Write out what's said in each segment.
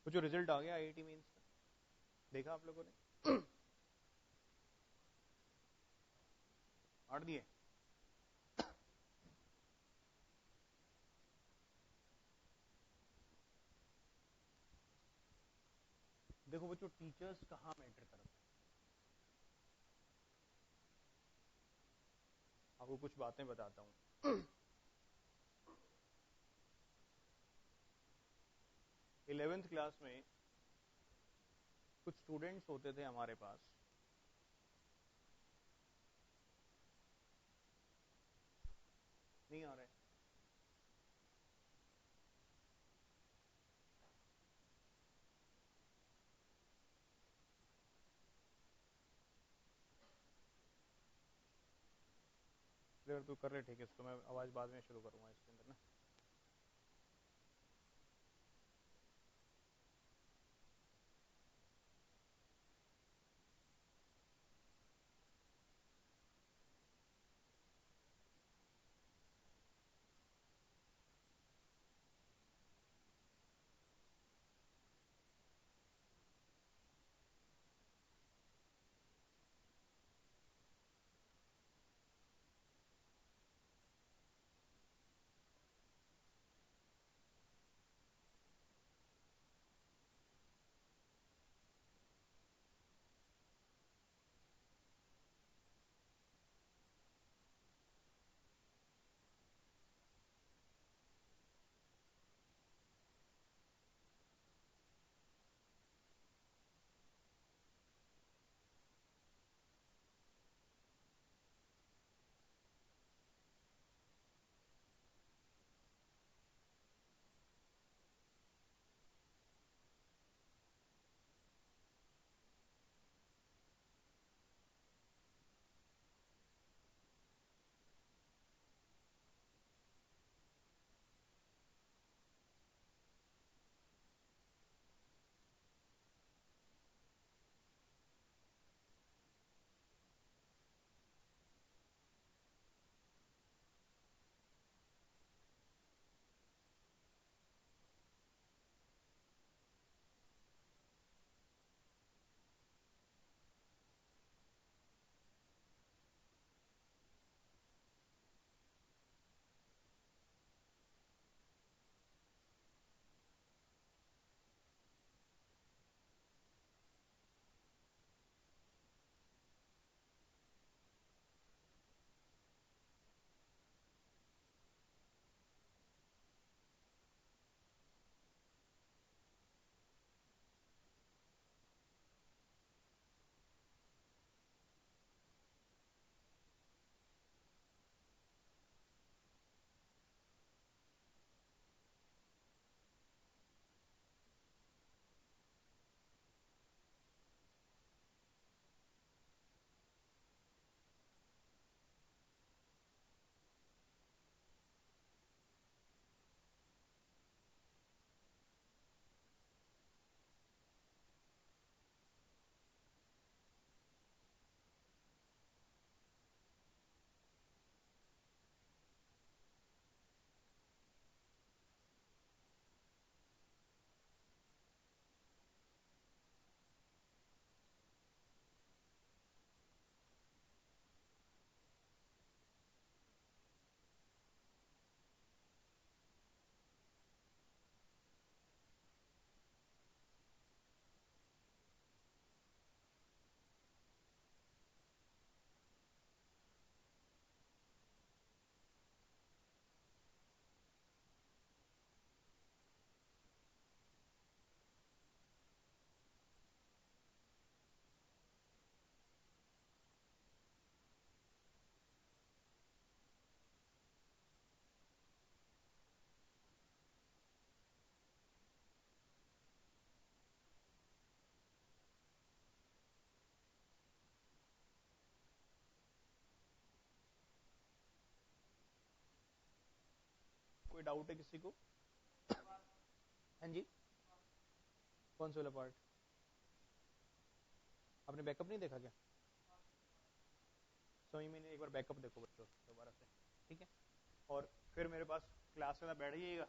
वो जो रिजल्ट आ गया आईआईटी मेंस का, देखा आप लोगों ने? 8 दिए। देखो वो जो टीचर्स कहाँ मैटर करते हैं, आपको कुछ बातें बताता हूँ। 11th क्लास में कुछ स्टूडेंट्स होते थे हमारे पास, नहीं आ रहे, अगर तू कर रहे ठीक है, इसको मैं आवाज बाद में शुरू करूंगा इसके अंदर ना। कोई डाउट है किसी को? हाँ जी, कौन सा वाला पार्ट? आपने बैकअप नहीं देखा क्या? समझ में नहीं, एक बार बैकअप देखो बच्चों दोबारा से, ठीक है? और फिर मेरे पास क्लास में बैठ जाइएगा,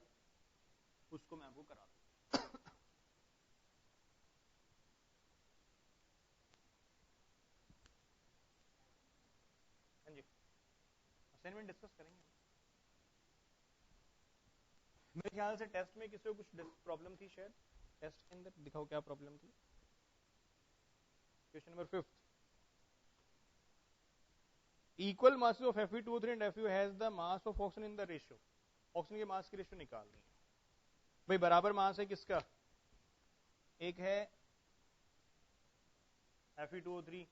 उसको मैं आपको करा दूँ। असाइनमेंट डिस्कस करेंगे। मेरे ख्याल से टेस्ट में किसी को कुछ प्रॉब्लम थी, शायद टेस्ट के अंदर दिखाओ क्या प्रॉब्लम थी। Question number 5, equal masses of Fe2O3 and FeO has the mass of oxygen in the ratio. Oxygen के मास की रेशियो निकालनी है भाई। बराबर मास है किसका? एक है Fe2O3,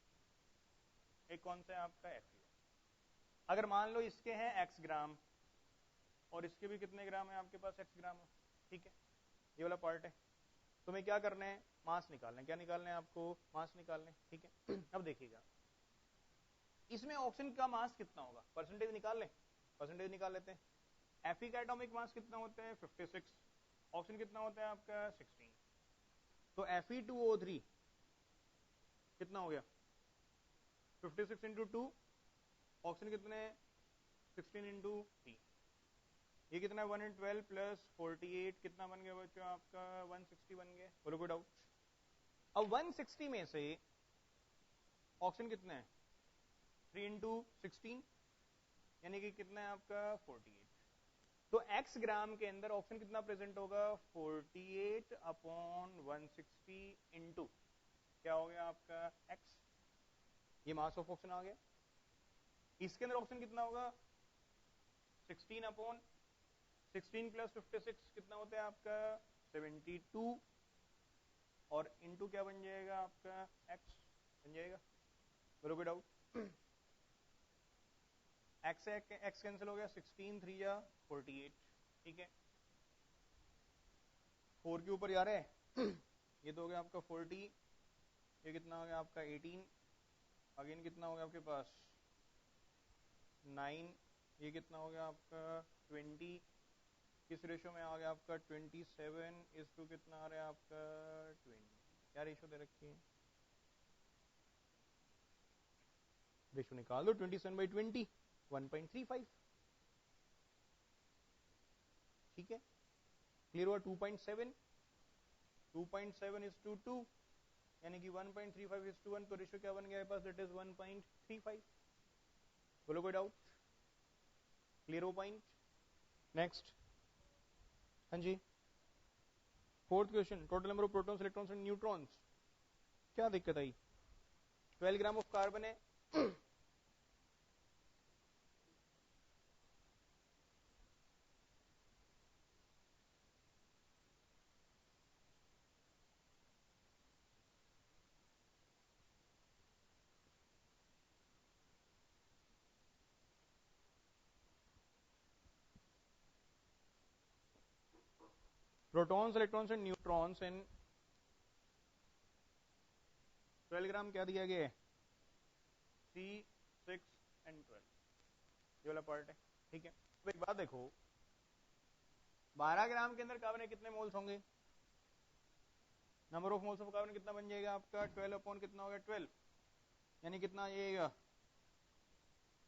एक कौन सा है आपका FeO। अगर मान लो इसके हैं x ग्राम और इसके भी कितने ग्राम है आपके पास? x ग्राम है, ठीक है, ये वाला पार्ट है। तुम्हें क्या करना है? मास निकालना है। क्या निकालना है आपको? मास निकालना है, ठीक है। अब देखिएगा इसमें ऑक्सीजन का मास कितना होगा, परसेंटेज निकाल लें, परसेंटेज निकाल लेते हैं। Fe का एटॉमिक मास कितना होता है? 56। ऑक्सीजन कितना होता है आपका? 16। तो Fe2O3 कितना हो गया? 56 इंटू 2, ऑक्सीजन कितने? 16 इंटू 3, ये कितना है? 112 प्लस 48 कितना बन गया बच्चों आपका? 160 बन गया। बोलो कोई डाउट? अब 160 में से ऑक्सीजन कितना है? 3 इंटू 16 यानी कि कितना है आपका? 48। तो x ग्राम के अंदर ऑक्सीजन कितना प्रेजेंट होगा? 48 अपॉन 160 इंटू क्या हो गया आपका? x। ये मास ऑफ ऑक्सीजन आ गया। इसके अंदर ऑक्सीजन कितना होगा? 16 अपॉन 16 प्लस 56 कितना होता है आपका? 72 और इंटू क्या बन जाएगा आपका? x बन जाएगा। बोलो कोई डाउट? x से x कैंसिल हो गया, 16 3 या 48, ठीक है। 4 के ऊपर जा रहे हैं ये तो हो गया आपका 40, ये कितना हो गया आपका? 18, अगेन कितना हो गया आपके पास? 9, ये कितना हो गया आपका? 20, किस रेशो में आ गया आपका? 27 इस टू कितना आ रहा है आपका? 20। क्या रेशो दे रखी है? रेशो निकाल दो, 27/20 1.35, ठीक है। क्लियर हुआ? 2.7 इज टू 2 यानी कि 1.35 इज टू 1, तो रेशो क्या बन गया पास? That is 1.35। बोलो कोई डाउट? क्लियर हो पॉइंट? नेक्स्ट, हाँ जी, fourth question, total number of protons, electrons and neutrons. क्या दिक्कत आई? 12 ग्राम ऑफ कार्बन है protons, electrons and neutrons in 12 gram क्या दिया गया है? 3, 6 एंड 12, ये वाला पार्ट है, ठीक है। तो एक बात देखो, 12 ग्राम के अंदर कार्बन कितने मोल्स होंगे? Number of moles of carbon कितना बन जाएगा आपका? 12 अपॉन कितना होगा? 12, यानी कितना आ जाएगा?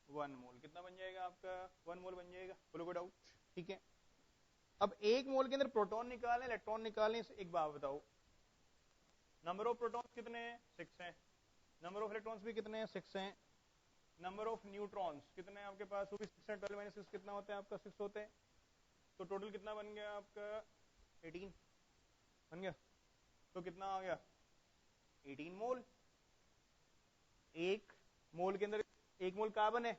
1 मोल। कितना बन जाएगा आपका? 1 मोल बन जाएगा। बोलो कोई डाउट? ठीक है। अब एक मोल के अंदर प्रोटॉन निकालें, इलेक्ट्रॉन निकालें, एक बात बताओ, नंबर ऑफ प्रोटॉन्स कितने हैं? 6 हैं। नंबर ऑफ इलेक्ट्रॉन्स भी कितने हैं? 6 हैं। नंबर ऑफ न्यूट्रॉन्स कितने हैं आपके पास? वो भी 6 है। 12 माइनस 6 कितना होता है आपका? 6 होते हैं। तो टोटल कितना बन गया आपका? 18 बन गया। तो कितना आ गया? 18 मोल। एक मोल के अंदर एक मोल कार्बन है,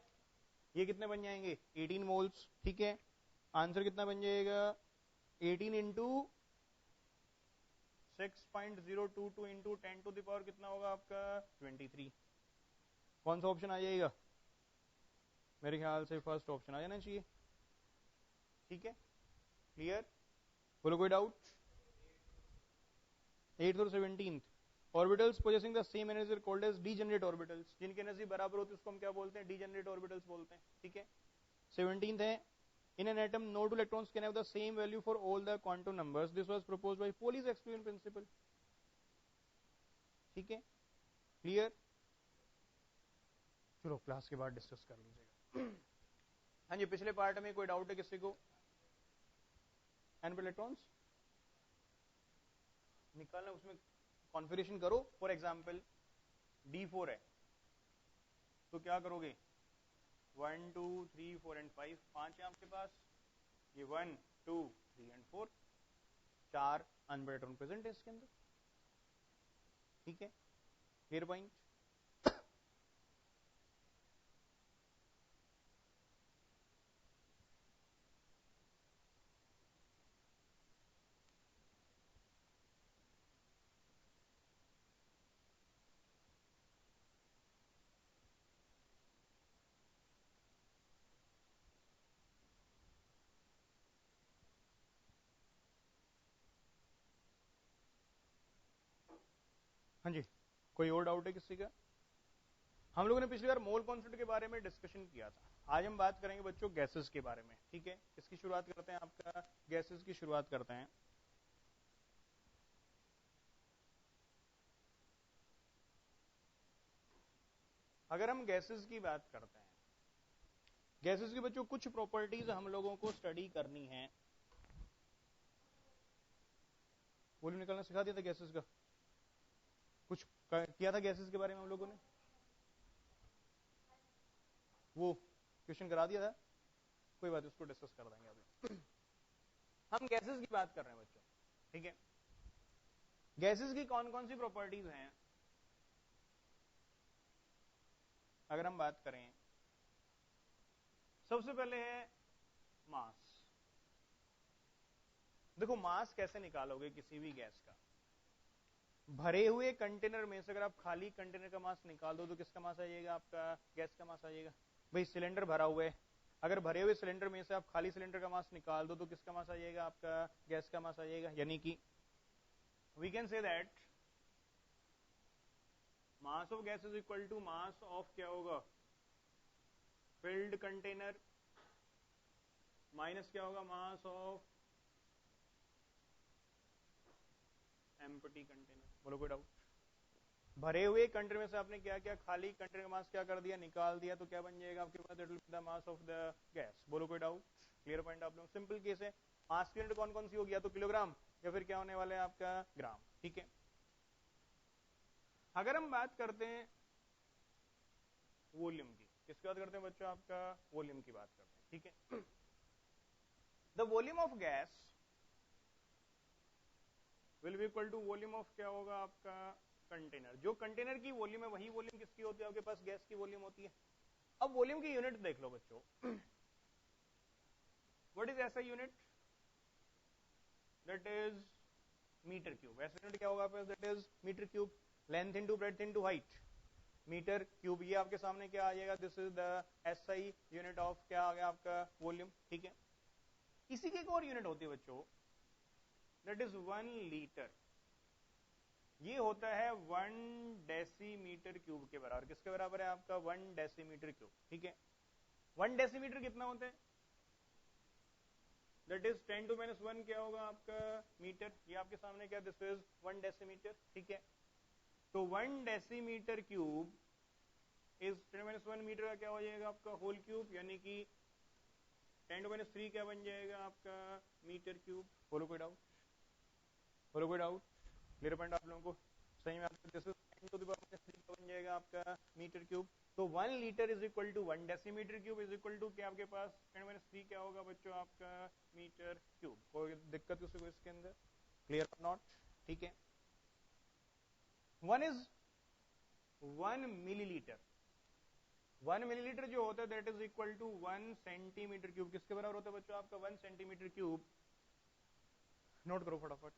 ये कितने बन जाएंगे? 18 मोल्स, ठीक है। आंसर कितना बन जाएगा? 18 into 6.022 into 10 to the power कितना होगा आपका? 23। कौन सा ऑप्शन आ जाएगा? मेरे ख्याल से फर्स्ट ऑप्शन आ जाना चाहिए, ठीक है। क्लियर? बोलो कोई डाउट? 8th और 17th orbitals possessing the same energy called as degenerate orbitals. जिनकी एनर्जी बराबर होती है उसको हम क्या बोलते हैं? डीजेनरेट ऑर्बिटल्स बोलते हैं, ठीक है। 17th है, in an atom no two electrons can have the same value for all the quantum numbers. This was proposed by Pauli's experiment principle, ठीक है। क्लियर? चलो क्लास के बाद डिस्कस कर लीजिएगा। हाँ जी, पिछले पार्ट में कोई डाउट है किसी को? एन पर इलेक्ट्रॉन्स निकालना, उसमें कॉन्फ़िगरेशन करो। फॉर एग्जांपल D4 है तो क्या करोगे? 1 2 3 4 एंड 5, 5 है आपके पास, ये 1 2 3 एंड 4, 4 अनब्रेड प्रेजेंट है इसके अंदर, ठीक है, क्लियर पॉइंट। हाँ जी, कोई और डाउट है किसी का? हम लोगों ने पिछली बार मोल कॉन्सेप्ट के बारे में डिस्कशन किया था, आज हम बात करेंगे बच्चों गैसेस के बारे में, ठीक है। किसकी शुरुआत करते हैं? आपका गैसेस की शुरुआत करते हैं। अगर हम गैसेस की बात करते हैं, गैसेस की बच्चों कुछ प्रॉपर्टीज हम लोगों को स्टडी करनी है। वॉल्यूम निकालना सिखा दिया था गैसेस का, कुछ किया था गैसेस के बारे में हम लोगों ने, वो क्वेश्चन करा दिया था, कोई बात उसको डिस्कस कर देंगे अभी। हम गैसेस की बात कर रहे हैं बच्चों, ठीक है। गैसेस की कौन कौन सी प्रॉपर्टीज हैं? अगर हम बात करें, सबसे पहले है मास। देखो मास कैसे निकालोगे किसी भी गैस का? भरे हुए कंटेनर में से अगर आप खाली कंटेनर का मास निकाल दो तो किसका मास आएगा? आपका गैस का मास आएगा। भाई सिलेंडर भरा हुआ है, अगर भरे हुए सिलेंडर में से आप खाली सिलेंडर का मास निकाल दो तो किसका मास आएगा? आपका गैस का मास आएगा। यानी कि we can say that mass of gas is equal to mass of क्या होगा? फिल्ड कंटेनर माइनस क्या होगा? Mass of empty container. बोलो कोई डाउट? भरे हुए कंटेनर में से आपने क्या किया? खाली कंटेनर का मास क्या कर दिया? निकाल दिया। तो क्या बन जाएगा आपके पास? That will be the mass of the gas. बोलो कोई डाउट? क्लियर पॉइंट आप लोग? सिंपल केस है। मास की यूनिट कौन कौन सी होगी? या तो किलोग्राम या फिर क्या होने वाला है आपका? ग्राम, ठीक है। अगर हम बात करते हैं वॉल्यूम की, किसकी बात करते हैं बच्चों? आपका वॉल्यूम की बात करते हैं, ठीक है। The volume of gas will be equal to volume of क्या होगा? आपका कंटेनर। जो कंटेनर की वॉल्यूम है वही वॉल्यूम किसकी होती है? आपके पास गैस की वॉल्यूम होती है। अब वॉल्यूम की यूनिट देख लो बच्चों। व्हाट इज ऐसा unit? That is metre cube. ऐसा यूनिट क्या होगा आपके पास? That is metre cube. Length into breadth into height, metre cube. ये आपके सामने क्या आ जाएगा? This is the SI unit of क्या आ गया? आपका वॉल्यूम, ठीक है। इसी की एक और यूनिट होती है बच्चों, दैट इज 1 लीटर। ये होता है 1 डेसीमीटर क्यूब के बराबर। किसके बराबर है? आपका 1 डेसीमीटर क्यूब, ठीक है। 1 डेसीमीटर कितना होता है? दैट इज 10⁻⁻1 क्या होगा? आपका मीटर। ये आपके सामने क्या? दिस इज 1 डेसीमीटर, ठीक है। तो 1 डेसीमीटर क्यूब इज 10⁻1 मीटर का क्या हो जाएगा? आपका होल क्यूब। यानी कि 10⁻3 क्या बन जाएगा? आपका मीटर क्यूब। बोलो कोई डाउट? बोलो कोई डाउट? क्लियर पॉइंट आप लोगों को सही में? आपका दिस इज 10⁻3 का बन जाएगा आपका मीटर क्यूब। तो 1 litre is equal to 1 decimetre cube is equal to क्या? आपके पास 10⁻3 क्या होगा बच्चों? आपका मीटर क्यूब। कोई दिक्कत किसी को इसके अंदर? क्लियर और नॉट? ठीक है। 1 मिलीलीटर। 1 मिलीलीटर जो होता है that is equal to 1 centimetre cube. किसके बराबर होता है बच्चों? आपका 1 सेंटीमीटर क्यूब। नोट करो फटाफट।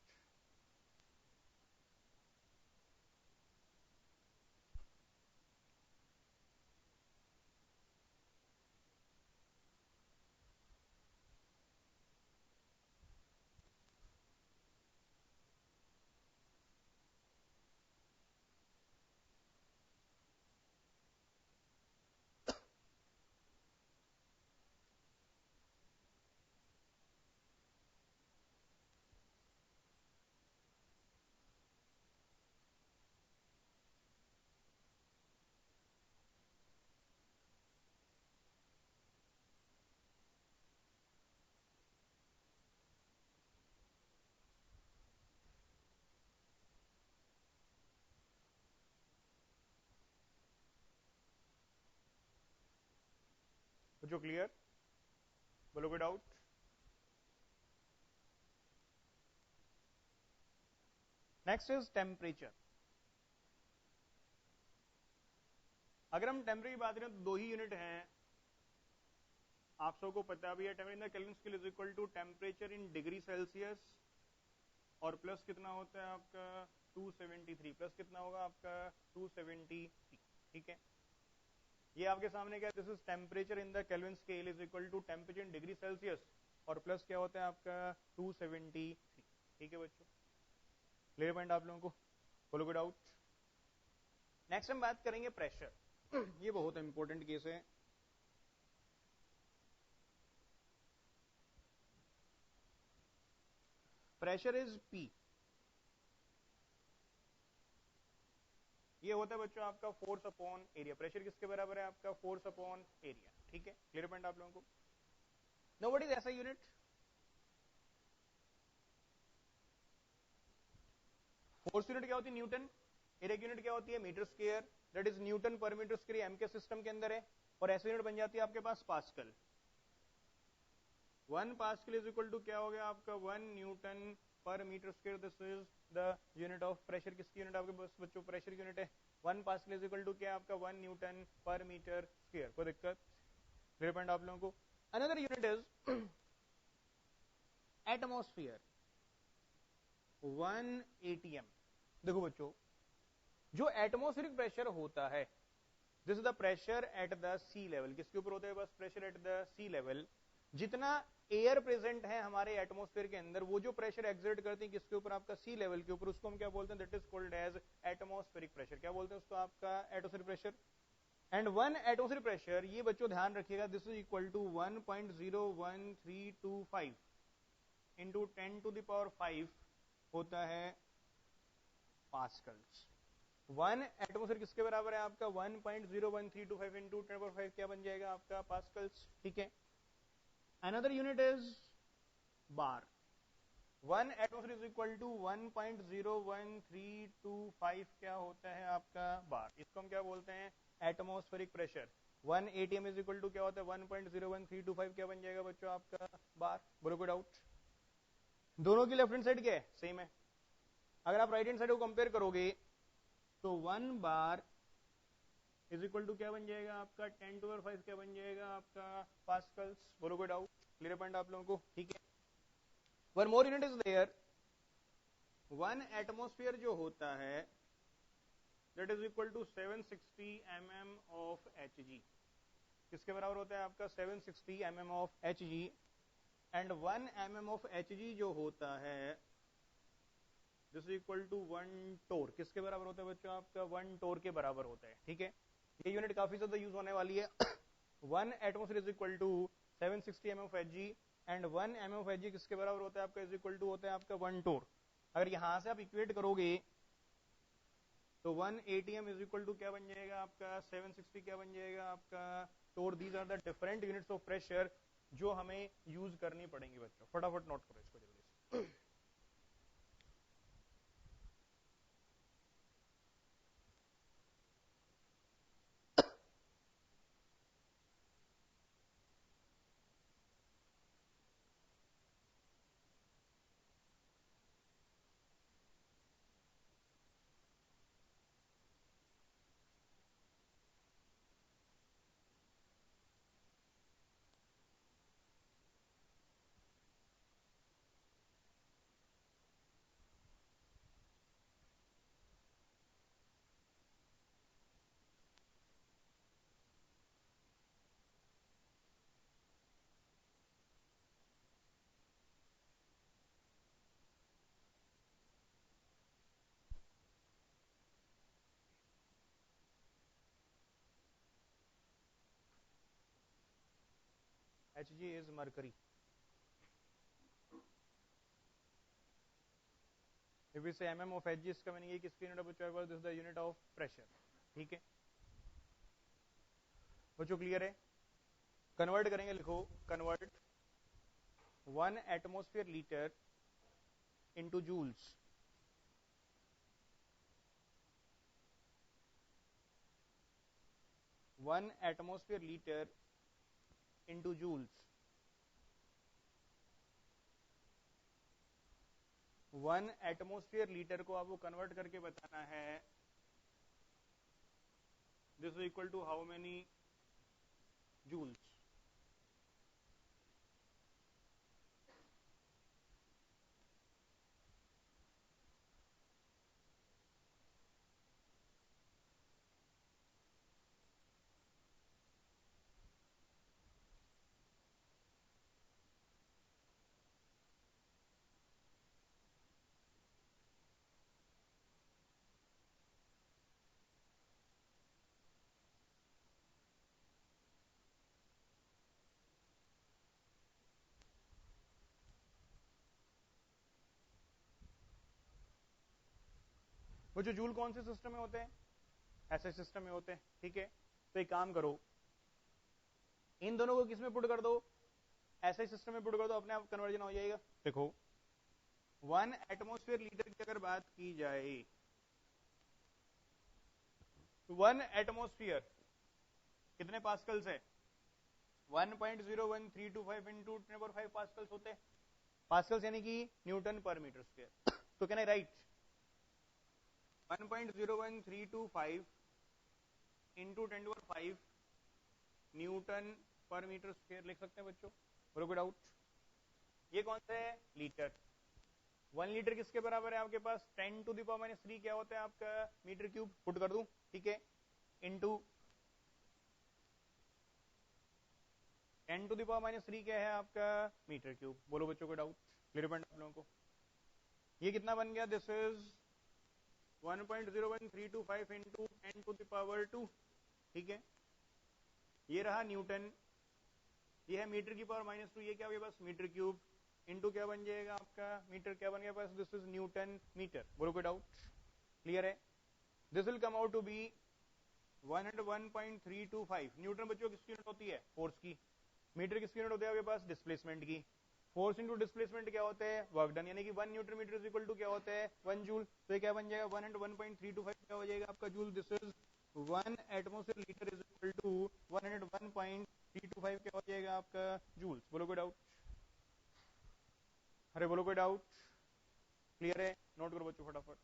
बच्चों क्लियर? बोलो कोई डाउट? Next is temperature. अगर हम टेम्परेचर की बात करें तो दो ही यूनिट हैं, आप सबको पता भी है। Temperature Kelvin scale is equal to temperature in degree Celsius और प्लस कितना होता है आपका 273, प्लस कितना होगा आपका 273, ठीक है। ये आपके सामने क्या है, this is temperature in the kelvin scale is equal to temperature in degree Celsius और प्लस क्या होता है आपका 273, ठीक है बच्चों? क्लियर पॉइंट आप लोगों को? बोलो कोई डाउट? नेक्स्ट हम बात करेंगे प्रेशर। ये बहुत इंपॉर्टेंट केस है। Pressure is P. ये होता है बच्चों आपका फोर्स अपॉन एरिया। प्रेशर किसके बराबर है आपका? फोर्स अपॉन एरिया, ठीक है? क्लियर पॉइंट आप लोगों को? नो व्हाट इज ऐसा यूनिट? फोर्स यूनिट क्या होती है? न्यूटन। एरिया की यूनिट क्या होती है? Metre square. That is newton per metre square M के सिस्टम के अंदर है। और ऐसी यूनिट बन जाती है आपके पास pascal. 1 pascal is equal to क्या हो गया आपका? 1 newton per metre square. This is the unit of pressure. किसकी यूनिट आपके पास बच्चों? प्रेशर की यूनिट है। 1 पास्कल इज इक्वल टू क्या आपका? 1 न्यूटन पर मीटर स्क्वायर। कोई दिक्कत? क्लियर पॉइंट आप लोगों को? Another unit is atmosphere, 1 ATM. देखो बच्चों, जो एटमॉस्फेरिक प्रेशर होता है, this is the pressure at the sea level. किसके ऊपर होता है? बस pressure at the sea level. जितना एयर प्रेजेंट है हमारे एटमॉस्फेयर के अंदर, वो जो प्रेशर एक्सर्ट करती है किसके ऊपर? आपका सी लेवल के ऊपर, उसको हम क्या बोलते हैं? That is called as atmospheric pressure. क्या बोलते हैं उसको? आपका atmospheric pressure. And 1 atmospheric pressure, ये बच्चों ध्यान रखिएगा, this is equal to 1.01325 into 10 to the power 5 होता है पास्कल्स। 1 एटमॉस्फेयर किसके बराबर है आपका? 1.01325 इंटू 10 क्या बन जाएगा आपका? पास्कल्स, ठीक है? Another unit is bar. 1 atmosphere is equal to 1.01325 क्या होता है आपका? बार। इसको हम क्या बोलते हैं? Atmospheric pressure. 1 ATM is equal to क्या होता है? 1.01325 क्या बन जाएगा बच्चों आपका? बार। बोलो कोई डाउट? दोनों की लेफ्ट हैंड साइड क्या है? सेम है। अगर आप राइट हैंड साइड को कंपेयर करोगे तो 1 बार इज इक्वल टू क्या बन जाएगा आपका? 10 टू 5 क्या बन जाएगा आपका? पास्कल्स। बोलो कोई डाउट? क्लियर पॉइंट आप लोगों को? ठीक है। One more unit is there. 1 atmosphere जो होता है that is equal to 760 mm of Hg। किसके बराबर होता है आपका? 760 mm of Hg। And 1 mm of Hg जो होता है this is equal to 1 torr. किसके बराबर होता है बच्चों? आपका 1 टोर के बराबर होता है, ठीक है? ये यूनिट काफी ज्यादा यूज होने वाली है। 1 atmosphere is equal to 760 mm of Hg and 1 mm of Hg किसके बराबर होता है आपका? इज इक्वल टू होता है आपका 1 टोर। अगर यहां से आप इक्वेट करोगे तो 1 atm इज इक्वल टू क्या बन जाएगा आपका? 760 क्या बन जाएगा आपका? Torr. These are the different units of pressure जो हमें यूज करनी पड़ेंगी बच्चों। फटाफट नोट करो इसको जल्दी से। Hg is mercury. If we say mm of Hg, इसका मीनिंग ये किसकी यूनिट ऑफ बच्चों? This is the unit of pressure, ठीक है बच्चों? क्लियर है? कन्वर्ट करेंगे, लिखो convert 1 atmosphere litre into joules. 1 atmosphere litre into joules. 1 atmosphere litre को आपको कन्वर्ट करके बताना है, this is equal to how many joules. वो जो जूल कौन से सिस्टम में होते हैं? ऐसे सिस्टम में होते हैं, ठीक है। तो एक काम करो, इन दोनों को किस में पुट कर दो, ऐसे सिस्टम में पुट कर दो, अपने आप कन्वर्जन हो जाएगा। देखो 1 एटमोस्फियर लीटर की अगर बात की जाए, 1 एटमोस्फियर कितने पास्कल्स है? 1.01325 इंटू 10⁵ पास्कल्स होते हैं। पास्कल्स यानी कि न्यूटन पर मीटर स्क्वायर। तो can I right 1.01325 into 10⁵ Newton per metre square लिख सकते हैं बच्चों? बोलो कोई डाउट? ये कौन सा है? लीटर। 1 लीटर किसके बराबर है आपके पास? 10⁻³ क्या होता है आपका? Metre cube. पुट कर दूं, ठीक है, इंटू 10⁻³ क्या है आपका? Metre cube. बोलो बच्चों को डाउट? क्लियर पॉइंट आप लोगों को? ये कितना बन गया? दिस इज 1.01325 इंटू 10⁻², ठीक है। ये रहा न्यूटन, ये है मीटर की पावर -2, ये क्या हो गया बस? Metre cube. इंटू क्या बन जाएगा आपका? मीटर। क्या बन गया बस? This is newton metre. बोलो कोई डाउट? क्लियर है? This will come out to be 101.325 newton. बच्चों किसकी यूनिट होती है? फोर्स की। मीटर किसकी यूनिट होती है आपके पास? डिस्प्लेसमेंट की। फोर्स इंटू डिस्प्लेसमेंट क्या होता है? Work done. यानी कि 1 newton metre is equal to क्या होता है? 1 जूल। तो ये क्या बन जाएगा? 101.325 क्या हो जाएगा आपका? Joule. This is 1 atmosphere litre is equal to 101.325 क्या हो जाएगा आपका? जूल्स। बोलो कोई डाउट? अरे बोलो कोई डाउट? क्लियर है? नोट करो बच्चों फटाफट।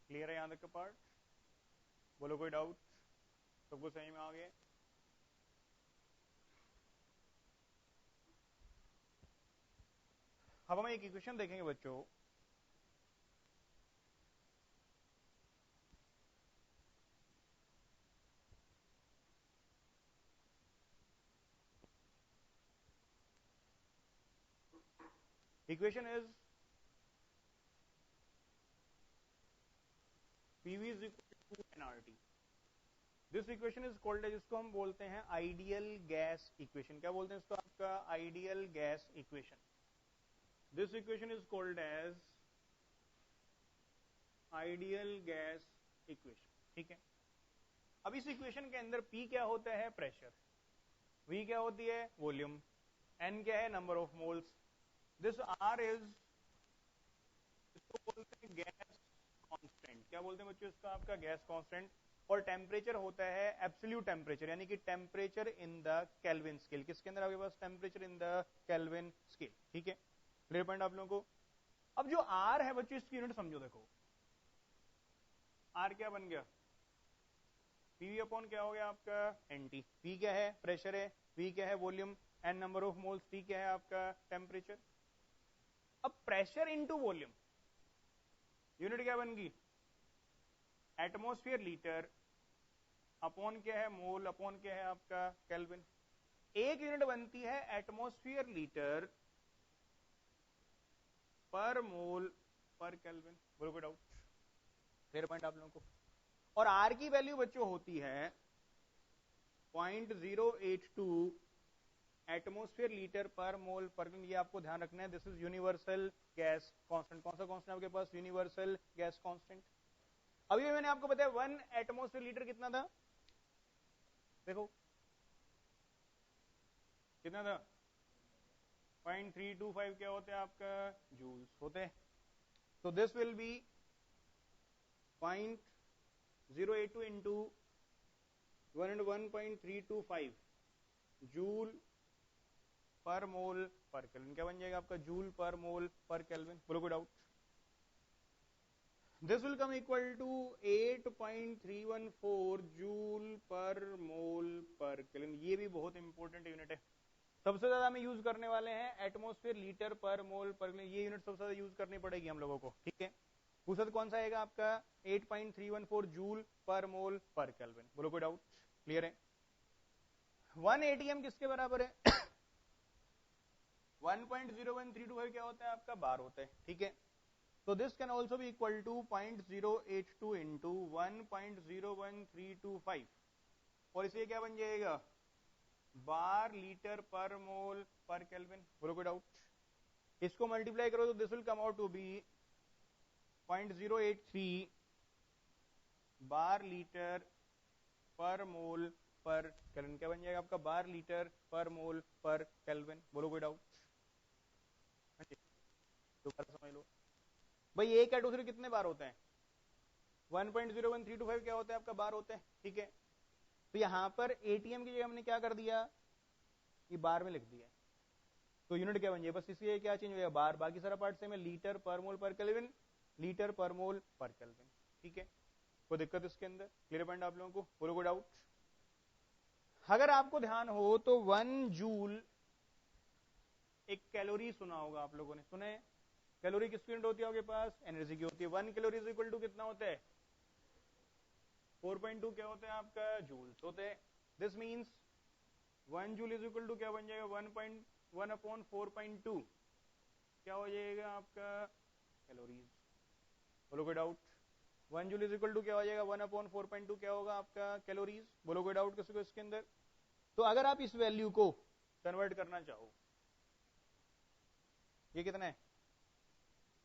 क्लियर है यहां तक का पार्ट? बोलो कोई डाउट? सबको सही में आ गया? अब हम एक इक्वेशन देखेंगे बच्चों। Equation is PV is equal to nRT। This equation is called as, इसको हम बोलते हैं आइडियल गैस इक्वेशन। क्या बोलते हैं इसको? आपका ideal gas equation. This equation is called as ideal gas equation, ठीक है। अब इस इक्वेशन के अंदर P क्या होता है? प्रेशर। V क्या होती है? वॉल्यूम। N क्या है? Number of moles. This R is, इसको बोलते हैं गैस कांस्टेंट। क्या बोलते हैं बच्चों इसका? आपका गैस कांस्टेंट। और टेम्परेचर होता है एब्सोल्यूट टेम्परेचर, यानी कि temperature in the kelvin scale. किसके अंदर आपके पास? Temperature in the kelvin scale, ठीक है। क्लियर पॉइंट आप लोगों को? अब जो आर है बच्चों, इसकी यूनिट समझो। देखो आर क्या बन गया? पीवी अपॉन क्या हो गया आपका? एनटी। पी क्या है? प्रेशर है। वी क्या है? Volume. N number of moles. T क्या है आपका? टेम्परेचर। अब प्रेशर इंटू वॉल्यूम, यूनिट क्या बन गई? एटमोस्फियर लीटर अपॉन क्या है? मोल अपॉन क्या है आपका? केल्विन। एक यूनिट बनती है atmosphere litre per mole per kelvin. बोलो कोई डाउट? क्लियर पॉइंट आप लोगों को। और आर की वैल्यू बच्चों होती है 0.082 एटमोस्फेयर लीटर पर मोल पर, ये आपको ध्यान रखना है। This is universal gas constant. कौन सा कांस्टेंट आपके पास? Universal gas constant. अभी मैंने आपको बताया 1 एटमोस्फेयर लीटर कितना था, देखो कितना था, 0.325 क्या होते हैं आपका? जूल्स होते हैं। तो this will be 0.082 into 101.325 joule per mole per kelvin. क्या बन जाएगा आपका? Joule per mole per kelvin. बोलो कोई doubt? This will come equal to 8.314 joule per mole per kelvin. ये भी बहुत इंपॉर्टेंट यूनिट है। सबसे ज्यादा हम यूज करने वाले हैं atmosphere litre per mole per kelvin. ये यूनिट सबसे ज्यादा यूज करनी पड़ेगी हम लोगों को, ठीक है। दूसरा कौन सा आएगा आपका? 8.314 joule per mole per kelvin. बोलो कोई डाउट? क्लियर है? 1 एटीएम किसके बराबर है? 1.01325 क्या होता है आपका? बार होता है, ठीक है। तो this can also be equal to 0.082 into 1.01325 और इसे क्या बन जाएगा? बार litre per mole per kelvin. बोलो कोई डाउट? इसको मल्टीप्लाई करो तो this will come out to be 0.083 bar litre per mole per kelvin. क्या बन जाएगा आपका? बार litre per mole per kelvin. बोलो कोई डाउट? दोबारा समझ लो भाई, एक या दूसरे कितने बार होते हैं? 1.01325 क्या होता है आपका? बार होते हैं, ठीक है। तो यहां पर एटीएम की जगह हमने क्या कर दिया? ये बार में लिख दिया। तो यूनिट क्या बन जाए? बस इसलिए क्या चेंज हो गया? बार। बाकी सारा पार्ट सेम है, litre per mole per kelvin, litre per mole per kelvin, ठीक है। कोई दिक्कत इसके अंदर? क्लियर पॉइंट आप लोगों को? बोलो कोई डाउट? अगर आपको ध्यान हो तो 1 जूल एक कैलोरी सुना होगा आप लोगों ने, सुने? कैलोरी किसकी यूनिट होती है आपके पास? एनर्जी की होती है। 1 कैलोरी इज इक्वल टू कितना होता है? 4.2 क्या होता है आपका? जूल्स होते हैं। This means 1 joule is equal to क्या बन जाएगा? 1.1 अपॉन 4.2 क्या हो जाएगा आपका? कैलोरीज। बोलो कोई doubt? 1 joule is equal to क्या हो जाएगा? 1 अपॉन 4.2 क्या होगा आपका? कैलोरीज। बोलो कोई डाउट किसी को इसके अंदर? तो अगर आप इस वैल्यू को कन्वर्ट करना चाहो, ये कितना है?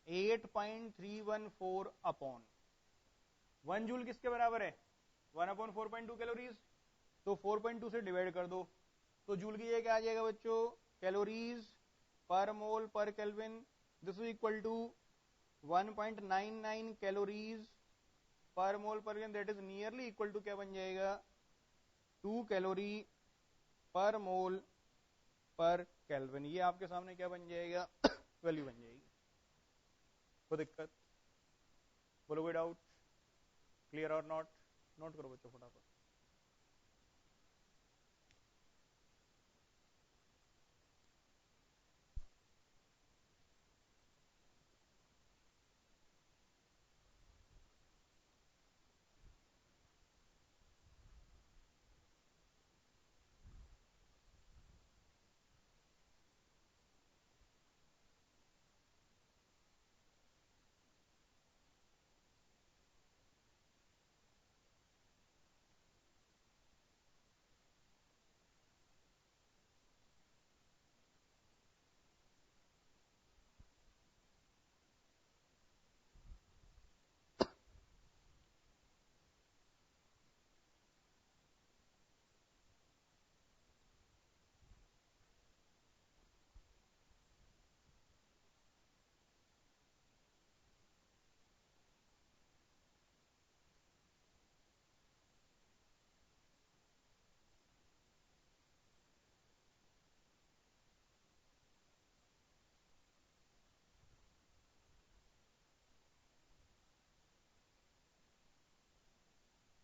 8.314 अपॉन 1 जूल किसके बराबर है? 1 अपॉन 4.2 कैलोरीज। तो 4.2 से डिवाइड कर दो तो जूल की जगह क्या आ जाएगा बच्चों? Calories per mole per kelvin. This is equal to 1.99 calories per mole per kelvin. That is nearly equal to क्या बन जाएगा? 2 कैलोरी पर मोल पर केल्विन। ये आपके सामने क्या बन जाएगा? वैल्यू बन जाएगी। कोई दिक्कत? बोलो कोई डाउट? क्लियर और नॉट? नोट करो बच्चों फटाफट।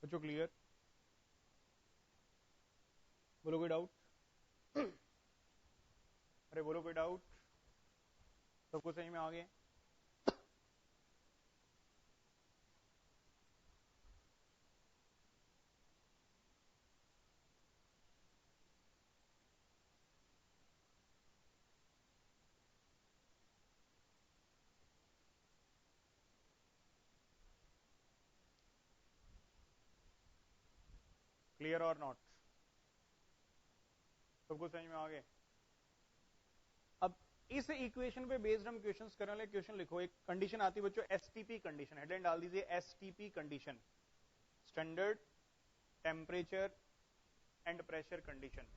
बच्चों क्लियर? बोलो कोई डाउट? अरे बोलो कोई डाउट? सबको सही में आ गए? क्लियर और नॉट? सबको समझ में आ गए? अब इस इक्वेशन पे बेस्ड हम क्वेश्चंस करने वाले। क्वेश्चन लिखो, एक कंडीशन आती है बच्चों एसटीपी कंडीशन, हेडलाइन डाल दीजिए STP condition, standard temperature and pressure condition.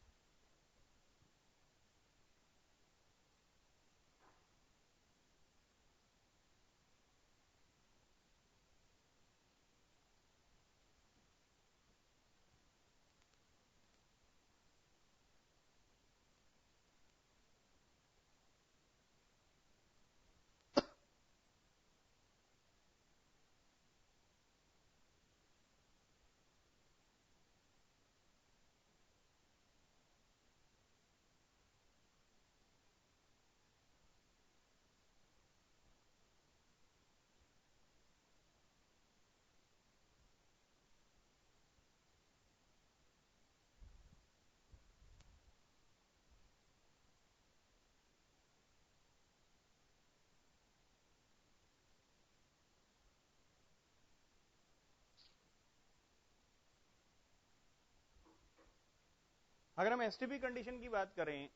अगर हम एसटीपी कंडीशन की बात करें,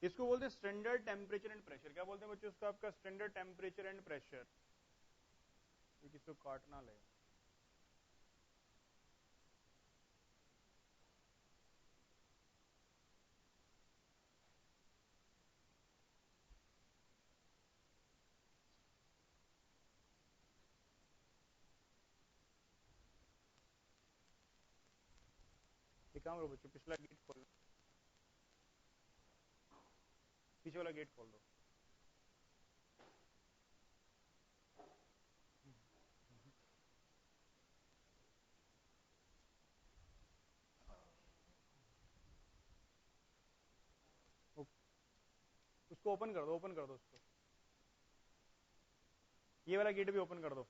इसको बोलते हैं स्टैंडर्ड टेम्परेचर एंड प्रेशर। क्या बोलते हैं बच्चों इसको? आपका स्टैंडर्ड टेम्परेचर एंड प्रेशर। ये किसको काटना ले? काम करो बच्चों, पिछला गेट खोल लो, पीछे वाला गेट खोल दो। उसको ओपन कर दो, ओपन कर दो उसको, ये वाला गेट भी ओपन कर दो।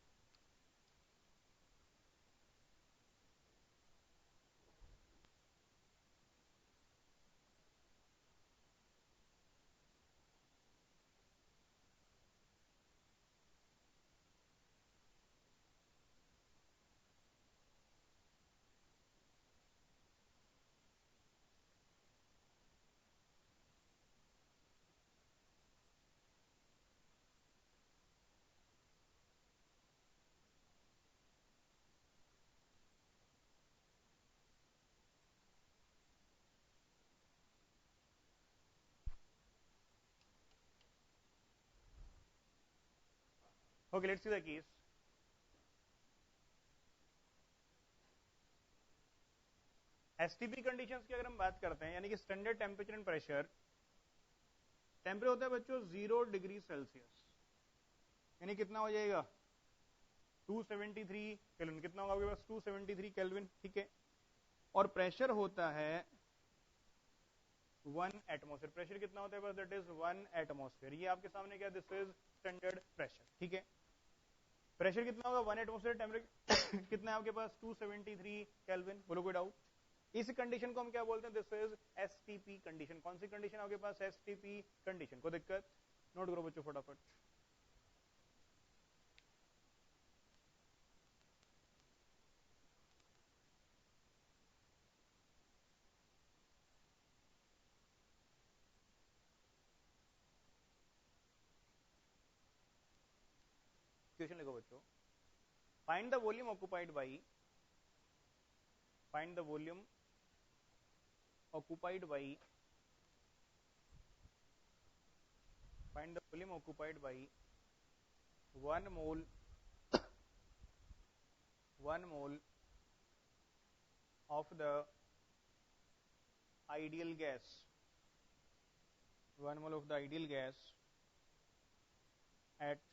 Okay, let's see the case. STP conditions की अगर हम बात करते हैं, यानी कि standard temperature and pressure, temperature होता है बच्चों 0 डिग्री सेल्सियस, यानी कितना हो जाएगा 273 केल्विन। कितना होगा आपके पास? 273 केल्विन, ठीक है। और प्रेशर होता है 1 एटमोस्फेयर। प्रेशर कितना होता है बस? That is 1 atmosphere. ये आपके सामने क्या? दिस इज स्टैंडर्ड प्रेशर, ठीक है। प्रेशर कितना होगा? 1 एटमोस्फेयर। टेम्परेचर कितना है आपके पास? 273 केल्विन। बोलो कोई डाउट? इस कंडीशन को हम क्या बोलते हैं? This is STP condition. कौन सी कंडीशन आपके पास? STP condition. को दिक्कत? नोट करो बच्चों फटाफट। क्वेश्चन लिखो बच्चों, find the volume occupied by, find the volume occupied by, find the volume occupied by 1 mole 1 mole of the ideal gas, 1 mole of the ideal gas at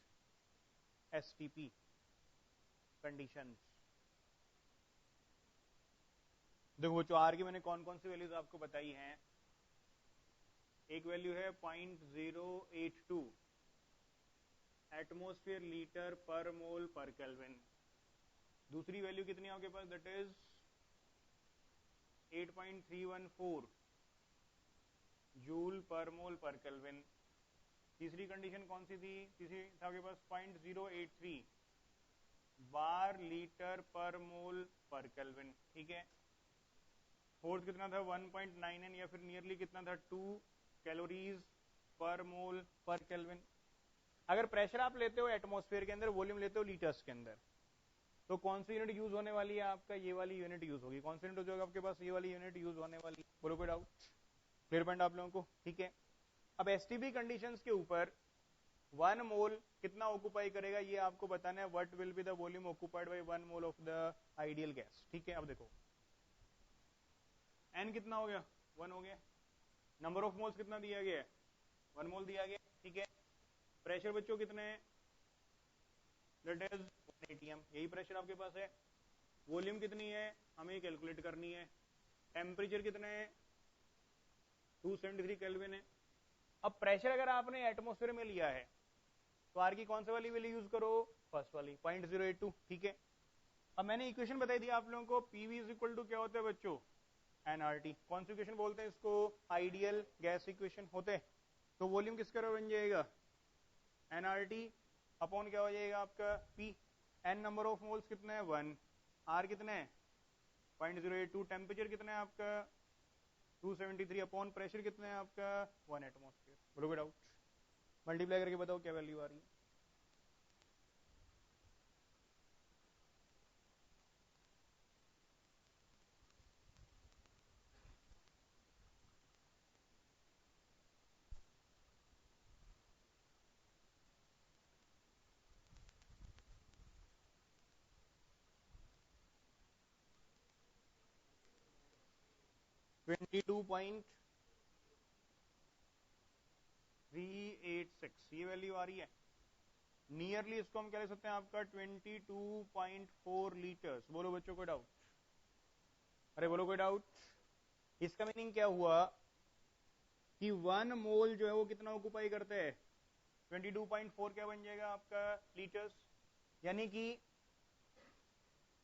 STP conditions। देखो बच्चों, are की मैंने कौन कौन सी values आपको बताई हैं। एक वैल्यू है 0.082 atmosphere litre per mole per kelvin. दूसरी वैल्यू कितनी है आपके पास? That is 8.314 joule per mole per kelvin. तीसरी कंडीशन कौन सी थी? तीसरी था आपके पास 0.083 bar litre per mole per kelvin, ठीक है। फोर्थ कितना था 1.99 या फिर नियरली कितना था 2 calories per mole per kelvin. अगर प्रेशर आप लेते हो एटमॉस्फेयर के अंदर, वॉल्यूम लेते हो लीटर्स के अंदर, तो कौन सी यूनिट यूज होने वाली है आपका, ये वाली यूनिट यूज होगी। कौन सी यूनिट होगी आपके पास, ये वाली यूनिट यूज होने वाली। बोलो कोई डाउट, क्लियर पॉइंट आप लोगों को, ठीक है। अब एसटीपी कंडीशंस के ऊपर 1 मोल कितना ऑक्युपाई करेगा ये आपको बताना है। What will be the volume occupied by 1 mole of the ideal gas, ठीक है। अब देखो एन कितना हो गया, 1 हो गया। नंबर ऑफ मोल्स कितना दिया गया है, 1 मोल दिया गया, ठीक है। प्रेशर बच्चों कितने हैं, दैट इज 1 atm, यही प्रेशर आपके पास है। वॉल्यूम कितनी है हमें कैलकुलेट करनी है। टेम्परेचर कितने है 273 केल्विन है। अब प्रेशर अगर आपने एटमॉस्फेयर में लिया है तो आर की कौन सा वाली वैल्यू यूज करो, फर्स्ट वाली 0.082, ठीक है। अब मैंने इक्वेशन बताई दी आप लोगों को, पीवी इज इक्वल टू क्या होता है बच्चों, एनआरटी। कौन सी इक्वेशन बोलते हैं इसको, आइडियल गैस इक्वेशन होते हैं। तो वॉल्यूम किसका बन जाएगा, एनआरटी अपॉन क्या हो जाएगा आपका P. N number of moles कितने हैं 1, आर कितने हैं 0.082, टेम्परेचर कितना है आपका 273 अपॉन प्रेशर कितना है आपका 1 एटमॉस्फेयर। बोलो डाउट, मल्टीप्लाई करके बताओ क्या वैल्यू आ रही है। ट्वेंटी 22.386 ये वैल्यू आ रही है। नियरली इसको हम क्या ले सकते हैं आपका 22.4 लीटर्स। बोलो बच्चों कोई डाउट, अरे बोलो कोई डाउट। इसका मीनिंग क्या हुआ कि 1 मोल जो है वो कितना ऑक्युपाई करते हैं 22.4, क्या बन जाएगा आपका लीटर्स। यानी कि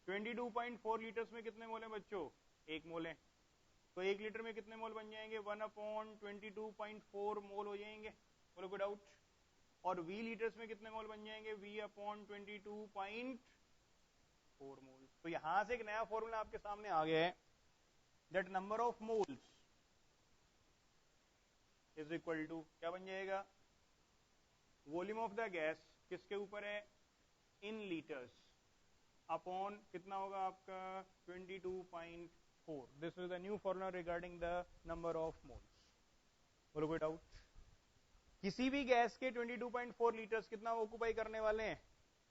22.4 लीटर्स में कितने मोल है बच्चों, 1 मोल है। तो 1 लीटर में कितने मोल बन जाएंगे, 1/22.4 मोल हो जाएंगे। बोलो कोई डाउट। और वी लीटर्स में कितने मोल बन जाएंगे, V/22.4 मोल। तो यहां से एक नया फॉर्मूला आपके सामने आ गया है, that number of moles is equal to क्या बन जाएगा, वॉल्यूम ऑफ द गैस किसके ऊपर है, इन लीटर्स अपॉन कितना होगा आपका 22.4। This is the new formula regarding the number of moles. बोलो कोई डाउट। किसी भी गैस के 22.4 लीटर्स कितना ऑक्युपाई करने वाले हैं,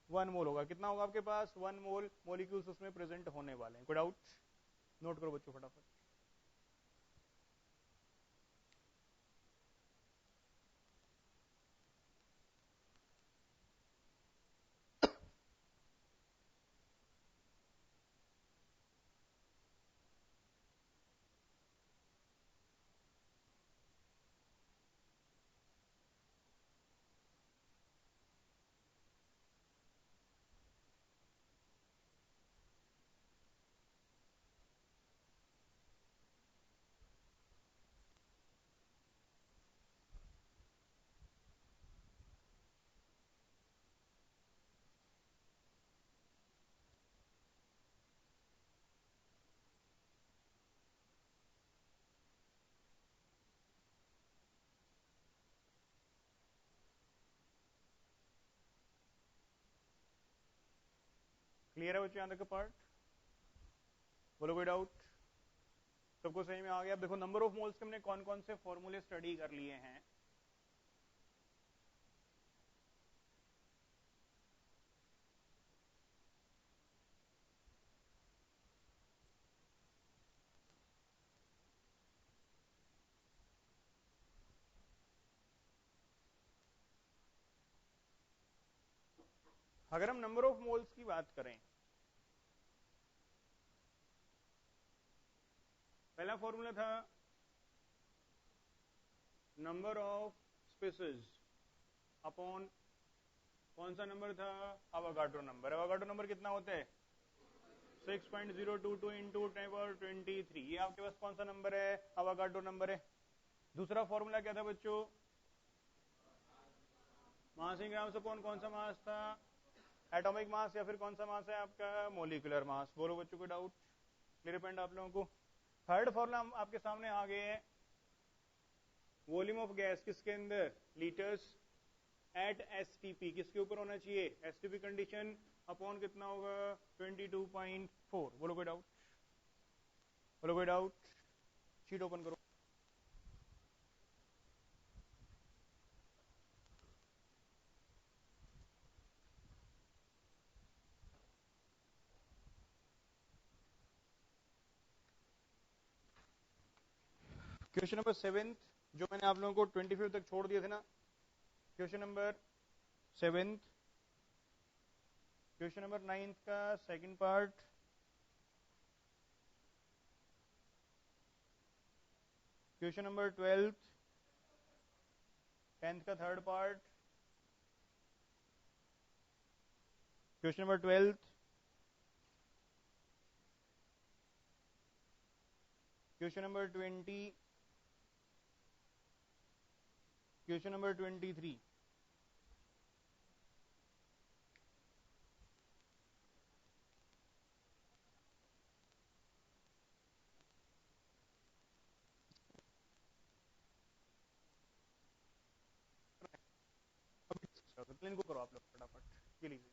1 मोल होगा। कितना होगा आपके पास, 1 मोल मॉलिक्यूल्स उसमें प्रेजेंट होने वाले हैं। कोई डाउट, नोट करो बच्चों फटाफट। क्लियर है बच्चों यहां तक का पार्ट, बोलो कोई डाउट। सबको सही में आ गया। अब देखो नंबर ऑफ मोल्स के हमने कौन कौन से फॉर्मूले स्टडी कर लिए हैं। अगर हम नंबर ऑफ मोल्स की बात करें, पहला फॉर्मूला था नंबर ऑफ स्पेसिस अपॉन कौन सा नंबर था, अवोगाड्रो नंबर। अवोगाड्रो नंबर कितना होता है 6.022 इंटू 10^23। ये आपके पास कौन सा नंबर है, अवोगाड्रो नंबर है। दूसरा फॉर्मूला क्या था बच्चों, मास इन ग्राम्स अपॉन कौन सा मास था, एटॉमिक मास या फिर कौन सा मास है आपका, मोलिकुलर मास। बोलो बच्चों को डाउट क्लियर पॉइंट आप लोगों को। थर्ड फॉर्मूला आपके सामने आ गए हैं, वॉल्यूम ऑफ गैस किसके अंदर, लीटर्स एट एसटीपी, किसके ऊपर होना चाहिए, एसटीपी कंडीशन अपॉन कितना होगा 22.4। बोलो कोई डाउट, बोलो कोई डाउट, शीट ओपन करो। क्वेश्चन नंबर 7 जो मैंने आप लोगों को 25 तक छोड़ दिए थे ना, क्वेश्चन नंबर 7, क्वेश्चन नंबर 9 का second part, question number 12 10th का third part, question number 12 question number 20, question number 23। तो इनको करो आप लोग फटाफट, ये लीजिए।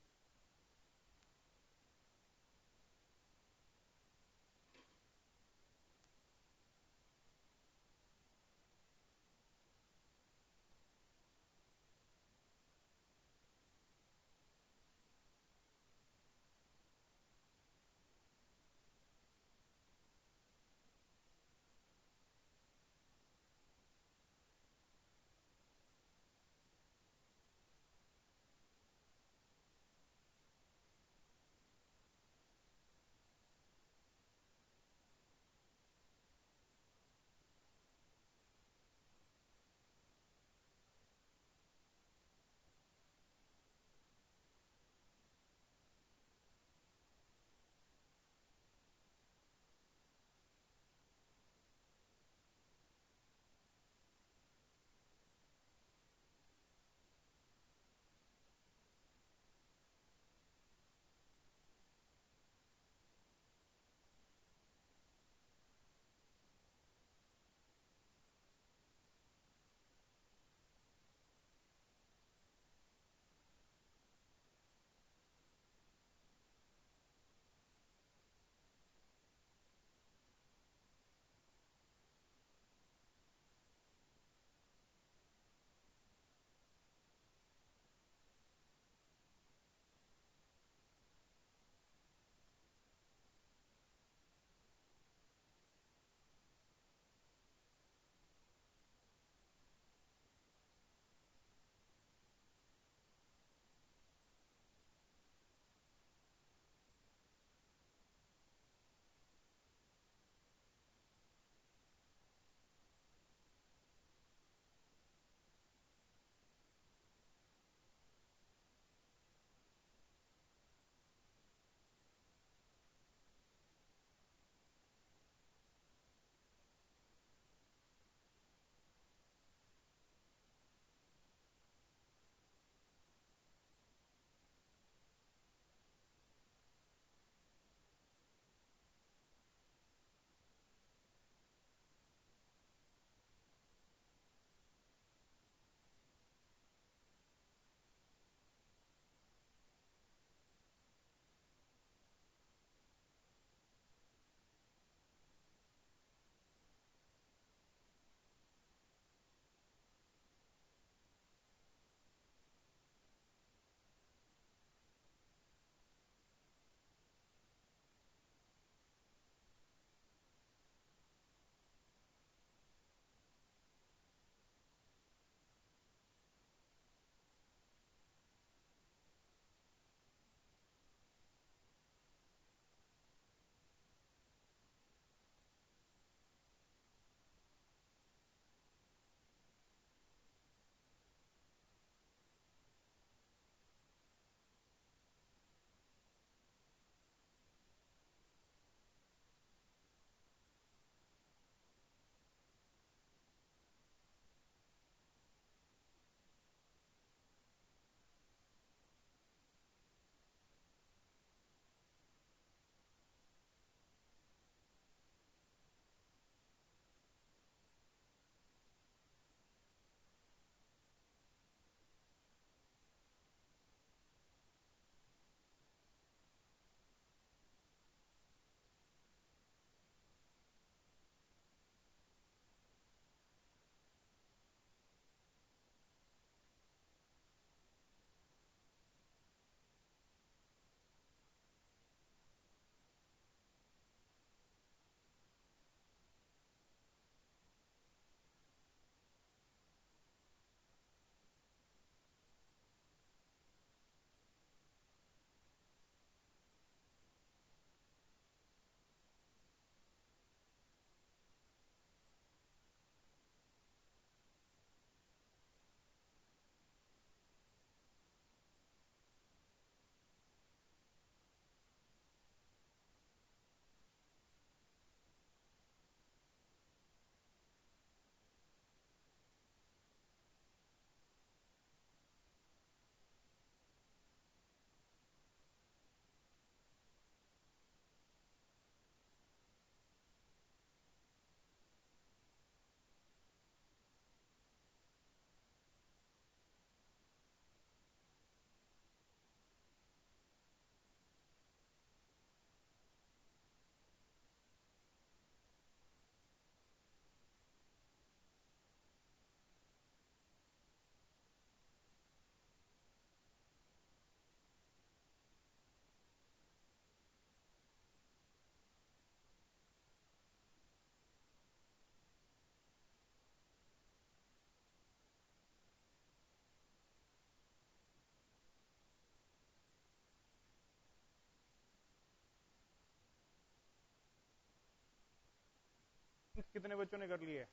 कितने बच्चों ने कर लिया है?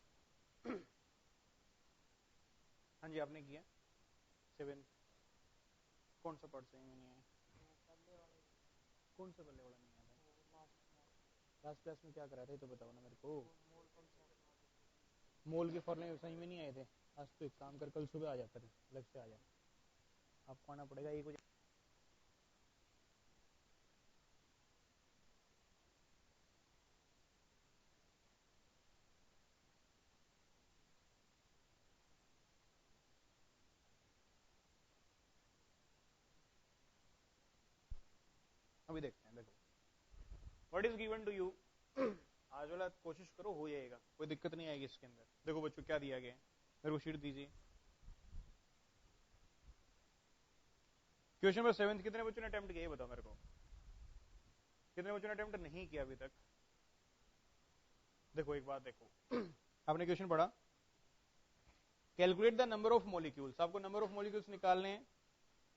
हाँ जी आपने किया 7। कौन सा पार्ट सही में नहीं आया? कौन सा पहले वाला नहीं आया? लास्ट क्लास में क्या करा था तो बताओ ना मेरे को। मोल के फॉर्मूले सही में नहीं आए थे। आज तो एक काम कर, कल सुबह आ जाता है, अलग से आ जा, आपको आना पड़ेगा 1 बजे। अभी देखते हैं, देखो what is given to you. आज वाला कोशिश करो हो जाएगा, कोई दिक्कत नहीं आएगी इसके अंदर। देखो बच्चों क्या दिया गया है, मेरे को शीट दीजिए। क्वेश्चन नंबर 7 कितने बच्चों ने अटेम्प्ट किया, बताओ मेरे को। कितने बच्चों ने अटेम्प्ट नहीं किया अभी तक? देखो एक बात देखो, आपने क्वेश्चन पढ़ा, calculate the number of molecules, आपको नंबर ऑफ मॉलिक्यूल्स निकालने हैं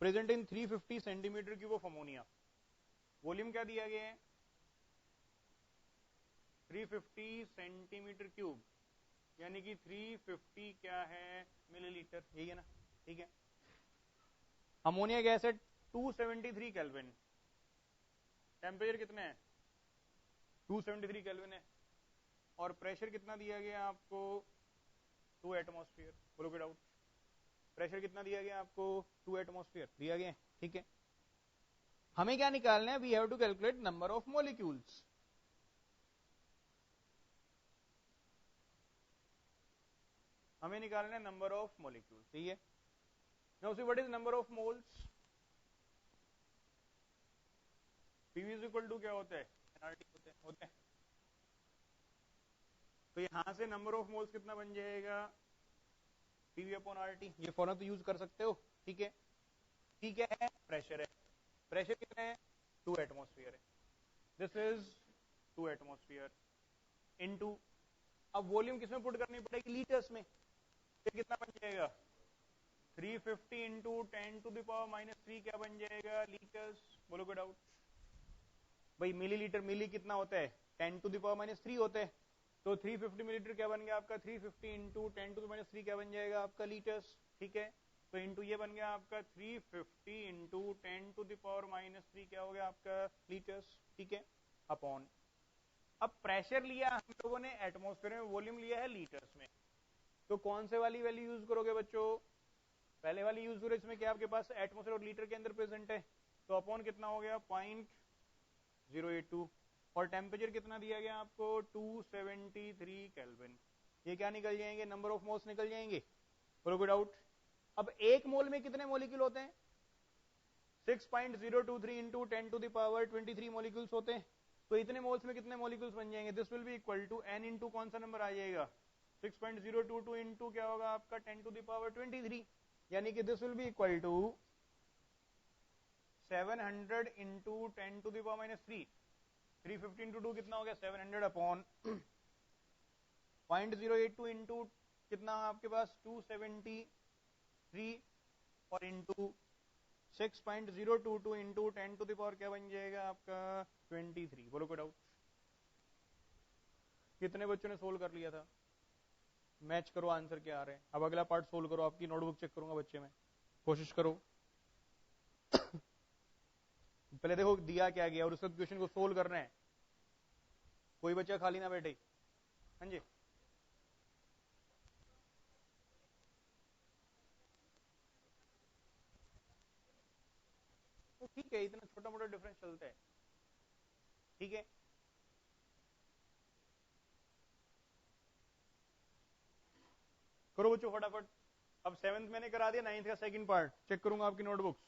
present in 350 centimetre cube of ammonia. Volume क्या दिया गया है? 350 सेंटीमीटर क्यूब, यानी कि 350 क्या है, मिलीलीटर, यही है ना? ठीक है। अमोनिया गैस है 273 केल्विन, टेम्परेचर कितने है? 273 केल्विन है। और प्रेशर कितना दिया गया आपको? 2 एटमॉस्फेयर। बोलो कोई डाउट? प्रेशर कितना दिया गया आपको? 2 एटमॉस्फेयर दिया गया। ठीक है, हमें क्या निकालना है? We have to calculate number of molecules. हमें निकालना है नंबर ऑफ मॉलिक्यूल्स, ठीक है। Now see what is number of moles. PV is equal to क्या होता है? एनआरटी होते हैं। तो यहां से नंबर ऑफ मोल्स कितना बन जाएगा? PV upon RT. ये फॉर्मूला तो यूज कर सकते हो, ठीक है। ठीक है, प्रेशर है, प्रेशर कितना है? 2 एटमॉस्फेयर है। दिस इज 2 एटमॉस्फेयर इनटू, अब वॉल्यूम किसमें पुट करनी पड़ेगी? लीटर्स में। फिर कितना बन जाएगा? 350 इंटू 10⁻³ क्या बन जाएगा? लीटर्स। बोलो कोई डाउट? भाई मिलीलीटर, मिली कितना होता है? 10⁻³ होता है। तो 350 मिलीलीटर क्या बन गया आपका? 350 इंटू 10⁻³ क्या बन जाएगा आपका? लीटर्स। ठीक है, तो इंटू ये बन गया आपका 350 इंटू 10⁻³ क्या हो गया आपका? लीटर्स। ठीक है, अपॉन, अब प्रेशर लिया हम लोगों ने एटमॉस्फेयर में, वॉल्यूम लिया है लीटर्स में, तो कौन से वाली वैल्यू यूज करोगे बच्चों? पहले वाली यूज करो, इसमें क्या आपके पास एटमॉस्फेयर और लीटर के अंदर प्रेजेंट है, तो अपॉन कितना हो गया? 0.082। और टेम्परेचर कितना दिया गया आपको? 273 केल्विन। ये क्या निकल जाएंगे? नंबर ऑफ मोल्स निकल जाएंगे। बोलो कोई डाउट? अब एक मोल में कितने मॉलिक्यूल होते हैं? 6.023 इंटू 10⁻23 मॉलिक्यूल्स होते हैं। तो इतने मोल्स में कितने मॉलिक्यूल्स बन जाएंगे? This will be equal to n into कौन सा नंबर आ जाएगा? 6.022 इंटू क्या होगा आपका? 10⁻23, यानी कि this will be equal to 700 into 10⁻³ 350 into 2 कितना हो गया? 700 अपॉन 0.082 इंटू कितना आपके पास? 273 और इंटू 6.022 इंटू 10⁻³ क्या बन जाएगा आपका? 23। बोलो कोई डाउट? कितने बच्चों ने सोल्व कर लिया था? मैच करो आंसर क्या आ रहे हैं। अब अगला पार्ट सोल्व करो, आपकी नोटबुक चेक करूंगा बच्चे में, कोशिश करो। पहले देखो दिया क्या गया और उसके क्वेश्चन को सोल्व करना है, कोई बच्चा खाली ना बैठे। हाँ जी, तो ठीक है, इतना छोटा मोटा डिफरेंस चलता है। ठीक है, करो बच्चों फटाफट। अब 7th मैंने करा दिया, 9th का सेकंड पार्ट चेक करूंगा आपकी नोटबुक्स।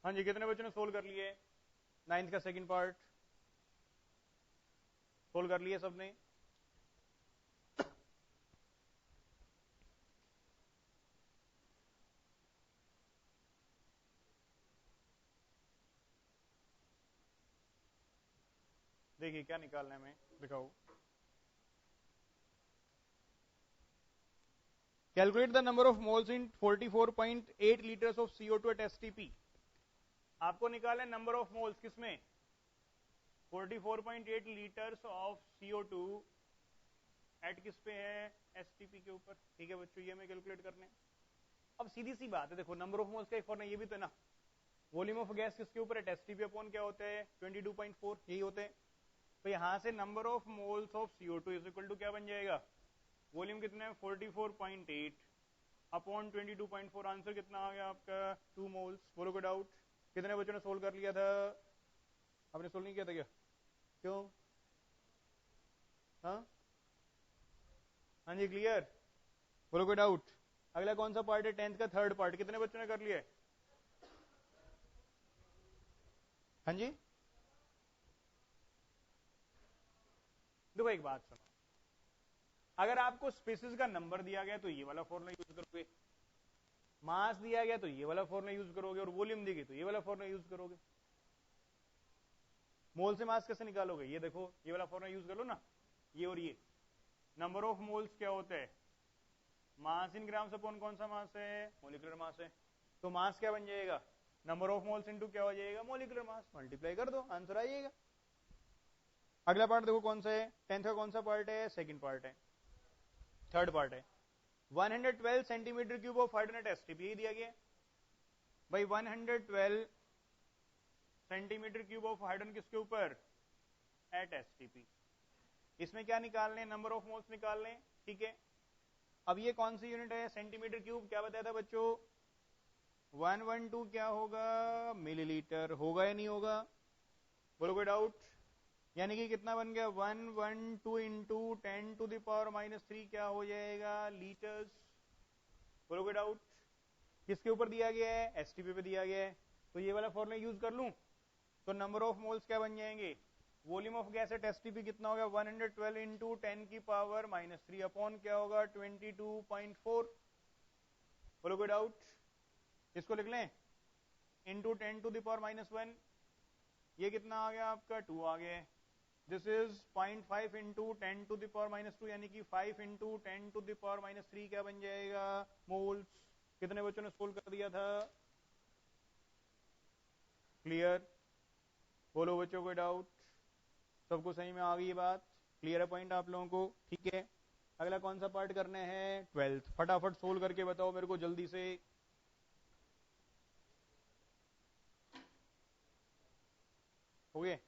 हाँ जी, कितने बच्चों ने सोल्व कर लिए? 9th का सेकंड पार्ट सोल्व कर लिए सबने? देखिए क्या निकालना है, मैं दिखाओ। Calculate the number of moles in 44.8 litres of CO2 at STP। आपको निकालना है नंबर ऑफ मोल्स किसमें? 44.8 लीटर्स ऑफ CO2 एट किस पे है? STP के ऊपर। ठीक है बच्चों, ये हमें कैलकुलेट करने। अब सीधी सी बात है, देखो नंबर ऑफ मोल्स का एक फॉर्मूला ये भी तो है ना, वॉल्यूम ऑफ गैस किसके ऊपर है? STP अपॉन क्या होता है? 22.4, यही होते हैं। तो यहां से number of moles of CO2 is equal to क्या बन जाएगा? वॉल्यूम कितना है? 44.8 अपॉन 22.4। आंसर कितना आ गया आपका? 2 मोल्स। बोलो कोई डाउट? कितने बच्चों ने सोल्व कर लिया था? आपने सोल्व नहीं किया था क्या? क्यों? हाँ हाँ जी, क्लियर। बोलो कोई डाउट? अगला कौन सा पार्ट है? 10th का थर्ड पार्ट। कितने बच्चों ने कर लिया है? हाँ जी, देखो एक बात सुनो, अगर आपको स्पेसिस का नंबर दिया गया तो ये वाला फॉर्मूला यूज करोगे, मास दिया गया तो ये वाला फॉर्मूला यूज करोगे, और वॉल्यूम दी गई तो ये वाला फॉर्मूला यूज करोगे। मोल से मास कैसे निकालोगे? ये देखो, ये वाला फॉर्मूला यूज कर लो ना, ये और ये। नंबर ऑफ मोल्स क्या होता है? मास इन ग्राम्स अपॉन कौन सा मास है? मोलिकुलर मास है। तो मास क्या बन जाएगा? नंबर ऑफ मोल्स इनटू क्या हो जाएगा? Molecular mass. मल्टीप्लाई कर दो, आंसर आइएगा। अगला पार्ट देखो कौन सा है? 10th का कौन सा पार्ट है? सेकंड पार्ट है, थर्ड पार्ट है। 112 सेंटीमीटर क्यूब ऑफ हाइड्रोनेट एसटीपी, यही दिया गया भाई। 112 सेंटीमीटर क्यूब ऑफ हाइड्रोजन किसके ऊपर? At STP. इसमें क्या निकालने? नंबर ऑफ मोल्स निकालने। ठीक है, अब ये कौन सी यूनिट है? Centimetre cube. क्या बताया था बच्चों? 112 क्या होगा? मिलीलीटर। होगा या नहीं होगा? बोलो कोई डाउट? यानी कि कितना बन गया? 112 इंटू 10⁻³ क्या हो जाएगा? लीटर्स। बोलो कोई डाउट? किसके ऊपर दिया गया है? एसटीपी पे दिया गया है। तो ये वाला फॉर्मूला यूज कर लूं तो नंबर ऑफ मोल्स क्या बन जाएंगे? Volume of gas at STP कितना होगा? 112 इंटू 10⁻³ अपॉन क्या होगा? 22.4। बोलो कोई डाउट? इसको लिख लें, इंटू 10⁻⁻1। ये कितना आ गया आपका? 2 आ गया। दिस इज 0.5 इंटू 10⁻², यानी कि 5 इंटू 10⁻³ क्या बन जाएगा? मोल्स। कितने बच्चों ने सोल्व कर दिया था? क्लियर? बोलो बच्चों कोई डाउट? सबको सही में आ गई ये बात? क्लियर है पॉइंट आप लोगों को? ठीक है, अगला कौन सा पार्ट करने हैं? 12th। फटाफट सोल्व करके बताओ मेरे को जल्दी से। हो गए?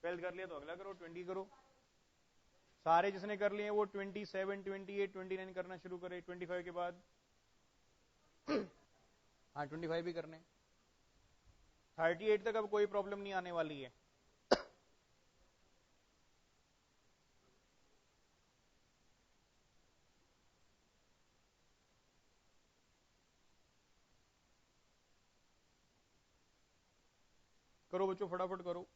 12th कर लिया तो अगला करो, 20 करो। सारे जिसने कर लिए वो 27, 28, 29 करना शुरू करे 25 के बाद। हाँ 25 भी करने। 38 तक अब कोई प्रॉब्लम नहीं आने वाली है। करो बच्चों, फटाफट करो।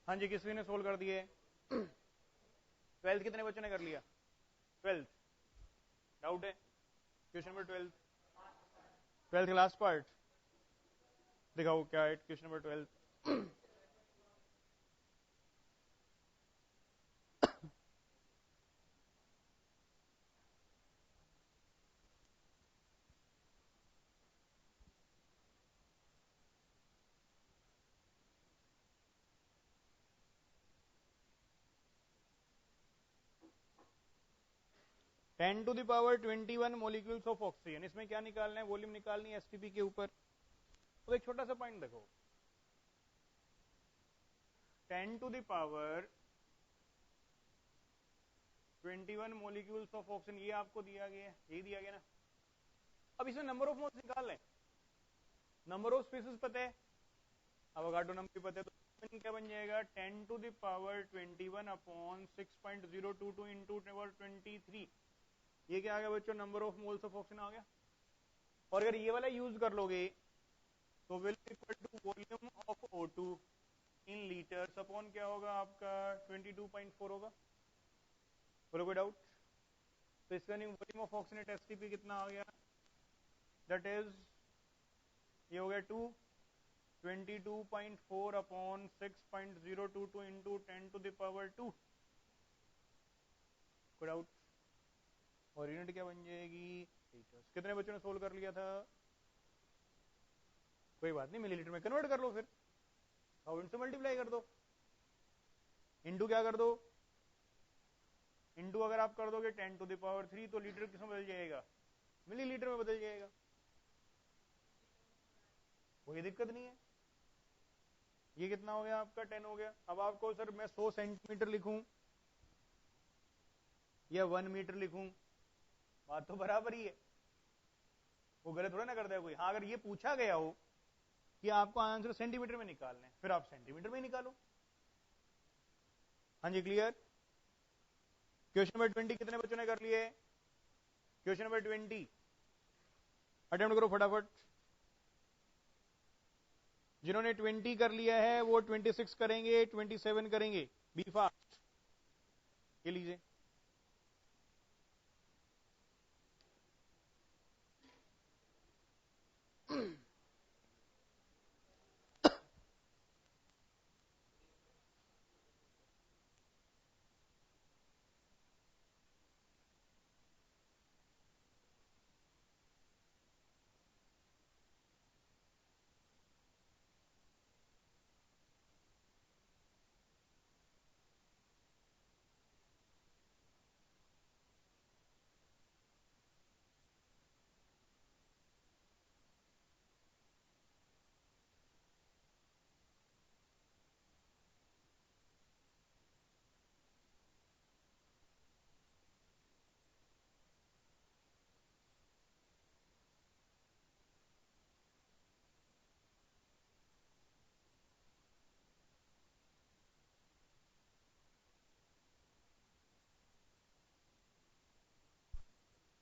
हाँ जी, किसी ने सोल्व कर दिए? 12th कितने बच्चों ने कर लिया? 12th डाउट है? Question number 12th last part दिखाओ क्या है question number 12। 10 to the power 21 molecules of oxygen, इसमें क्या निकालना है? वॉल्यूम निकालनी है एसटीपी के ऊपर। तो एक छोटा सा पॉइंट देखो, 10 to the power 21 molecules of oxygen, ये आपको दिया गया है, यही दिया गया ना। अब इसमें नंबर ऑफ मोल्स निकाल लें, नंबर ऑफ स्पीसीज पता है, अवोगाड्रो नंबर भी पता है, तो क्या बन जाएगा? 10 to the power 21 upon 6.022 into 23, ये क्या आ गया बच्चों? Number of moles of oxygen आ गया। और अगर ये वाला यूज कर लोगे तो will equal to volume of O2 in litres upon क्या होगा आपका? 22.4 होगा। बोलो कोई डाउट? तो इसका नहीं, volume of oxygen at STP कितना आ गया? दैट इज ये हो गया 22.4 upon 6.022 into 10 to the power 2। कोई डाउट? और यूनिट क्या बन जाएगी? लीटर्स। कितने बच्चों ने सोल्व कर लिया था? कोई बात नहीं, मिलीलीटर में कन्वर्ट कर लो, फिर थाउजेंड से मल्टीप्लाई कर दो, इंटू क्या कर दो? इंटू अगर आप कर दोगे 10 to the power 3 तो लीटर किसमें बदल जाएगा? मिलीलीटर में बदल जाएगा, कोई दिक्कत नहीं है। ये कितना हो गया आपका? 10 हो गया। अब आपको सर मैं 100 सेंटीमीटर लिखूं या 1 मीटर लिखूं, बात तो बराबर ही है, वो गलत थोड़ा ना करता है कोई। हाँ, अगर ये पूछा गया हो कि आपको आंसर सेंटीमीटर में निकालना है, फिर आप सेंटीमीटर में ही निकालो। हाँ जी, क्लियर? क्वेश्चन नंबर 20 कितने बच्चों ने कर लिए? क्वेश्चन नंबर 20 अटेम्प्ट करो फटाफट। जिन्होंने 20 कर लिया है वो 26 करेंगे, 27 करेंगे, बी फास्ट। ये लीजिए,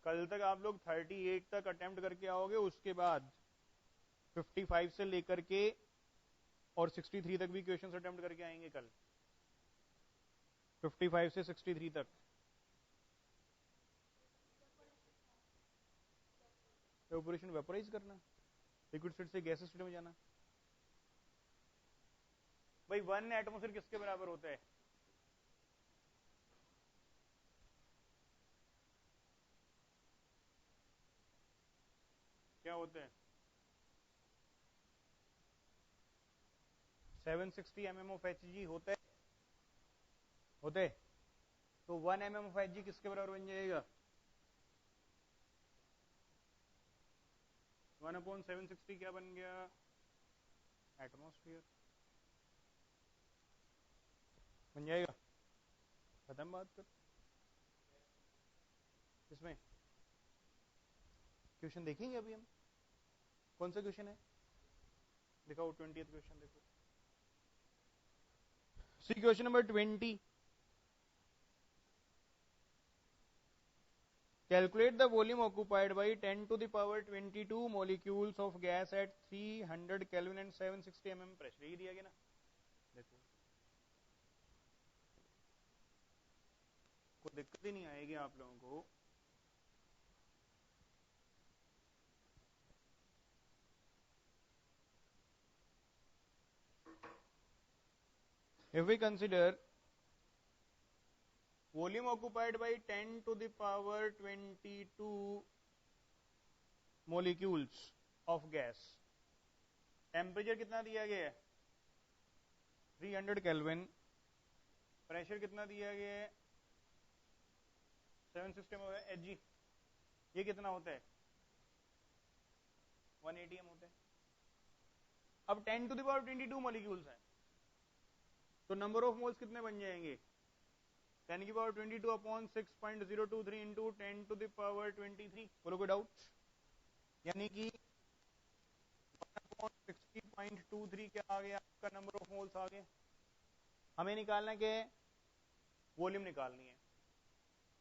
कल तक आप लोग 38 तक अटेम्प्ट करके आओगे, उसके बाद 55 से लेकर के और 63 तक भी क्वेश्चन अटेम्प्ट करके आएंगे कल, 55 से 63 तक। एवापोरेशन वेपोराइज करना, लिक्विड स्टेट से गैस स्टेट में जाना। भाई 1 एटमोसफेयर किसके बराबर होता है? क्या होते हैं? 760 mm ऑफ Hg होता है, होते हैं। तो 1 mm ऑफ Hg किसके बराबर बन जाएगा? 1/760 क्या बन गया? एटमोसफियर बन जाएगा। खत्म बात कर। इसमें क्वेश्चन देखेंगे अभी हम, कौन सा क्वेश्चन है? दिखाओ 20th क्वेश्चन देखो। सी question number 20, calculate the volume occupied by 10 to the power 22 molecules of gas at 300 Kelvin and 760 mm pressure। ये दिया गया ना, देखो कोई दिक्कत ही नहीं आएगी आप लोगों को। If we consider volume occupied by 10 to the power 22 molecules of gas, temperature कितना दिया गया है 300 केल्विन, प्रेशर कितना दिया गया है 7 सिस्टम हो गया Hg, ये कितना होता है 1 atm होता है। अब 10 to the power 22 मॉलिक्यूल्स हैं, तो नंबर ऑफ मोल्स कितने बन जाएंगे 10 की power 22 upon 6.023 into 10 to the power 23। बोलो कोई डाउट? यानी कि 60.23 क्या आ गया आपका नंबर ऑफ मोल्स आ गए। हमें निकालना क्या है वॉल्यूम निकालनी है।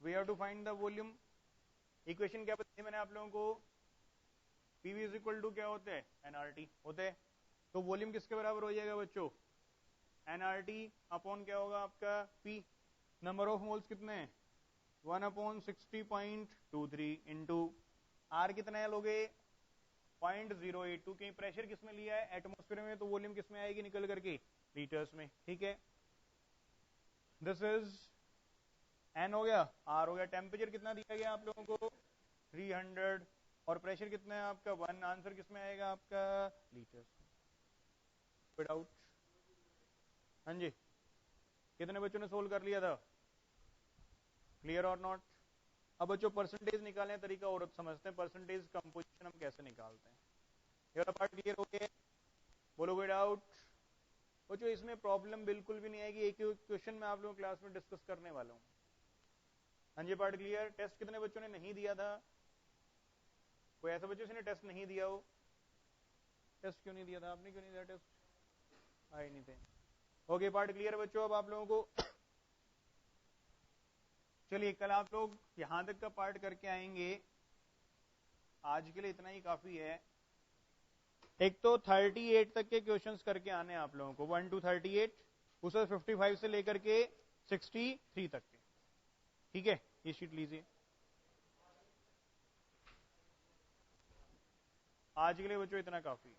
We have to find the volume. Equation क्या बताई मैंने आप लोगों को, पीवी इज इक्वल टू क्या होते हैं एनआरटी होते हैं। तो वॉल्यूम किसके बराबर हो जाएगा बच्चों एनआरटी अपॉन क्या होगा आपका पी। नंबर ऑफ मोल्स कितने हैं 1 अपॉन 60.23 इंटू आर कितना है लोगे 0.082। कहीं प्रेशर किसमें लिया है एटमॉस्फेयर में, तो वॉल्यूम किसमें आएगी निकल करके लीटर्स में। ठीक है, दिस इज एन हो गया, आर हो गया। टेम्परेचर कितना दिया गया आप लोगों को 300 और प्रेशर कितना है आपका 1। आंसर किसमें आएगा आपका लीटर्स में। विदाउट हाँ जी, कितने बच्चों ने सोल्व कर लिया था? क्लियर और नॉट? अब बच्चों परसेंटेज निकालने का तरीका और समझते हैं, परसेंटेज कंपोजिशन हम कैसे निकालते हैं। ये वाला पार्ट क्लियर हो गया? बोलो कोई डाउट? बच्चों इसमें प्रॉब्लम बिल्कुल भी नहीं आएगी, एक क्वेश्चन मैं आप लोगों क्लास में डिस्कस करने वाला हूँ। हाँ जी पार्ट क्लियर? टेस्ट कितने बच्चों ने नहीं दिया था? कोई ऐसा बच्चों ने टेस्ट नहीं दिया हो? टेस्ट क्यों नहीं दिया था आपने? क्यों नहीं दिया टेस्ट? आए नहीं थे। ओके पार्ट क्लियर बच्चों अब आप लोगों को? चलिए कल आप लोग यहां तक का पार्ट करके आएंगे, आज के लिए इतना ही काफी है। एक तो 38 तक के क्वेश्चंस करके आने हैं आप लोगों को, 1 to 38, उससे 55 से लेकर के 63 तक के। ठीक है, ये शीट लीजिए। आज के लिए बच्चों इतना काफी है।